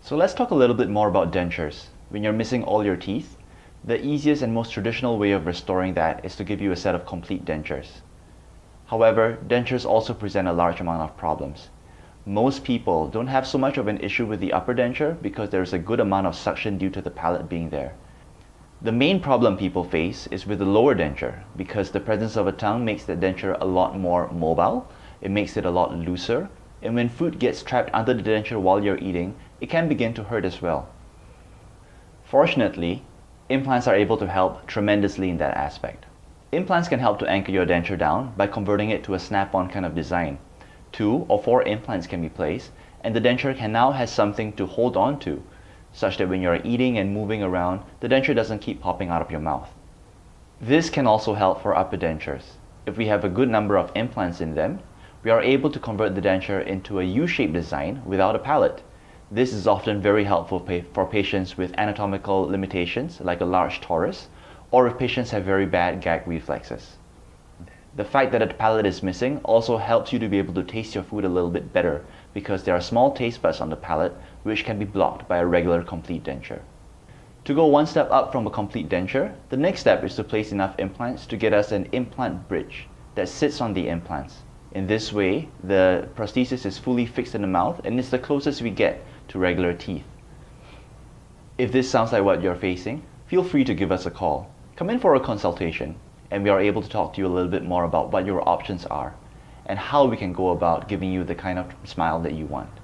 So let's talk a little bit more about dentures. When you're missing all your teeth, the easiest and most traditional way of restoring that is to give you a set of complete dentures. However, dentures also present a large amount of problems. Most people don't have so much of an issue with the upper denture because there's a good amount of suction due to the palate being there. The main problem people face is with the lower denture because the presence of a tongue makes the denture a lot more mobile, it makes it a lot looser, and when food gets trapped under the denture while you're eating, it can begin to hurt as well. Fortunately, implants are able to help tremendously in that aspect. Implants can help to anchor your denture down by converting it to a snap-on kind of design. 2 or 4 implants can be placed, and the denture can now have something to hold on to, such that when you're eating and moving around, the denture doesn't keep popping out of your mouth. This can also help for upper dentures. If we have a good number of implants in them, we are able to convert the denture into a U-shaped design without a palate. This is often very helpful for patients with anatomical limitations like a large torus, or if patients have very bad gag reflexes. The fact that a palate is missing also helps you to be able to taste your food a little bit better because there are small taste buds on the palate which can be blocked by a regular complete denture. To go one step up from a complete denture, the next step is to place enough implants to get us an implant bridge that sits on the implants. In this way, the prosthesis is fully fixed in the mouth and it's the closest we get to regular teeth. If this sounds like what you're facing, feel free to give us a call. Come in for a consultation and we are able to talk to you a little bit more about what your options are and how we can go about giving you the kind of smile that you want.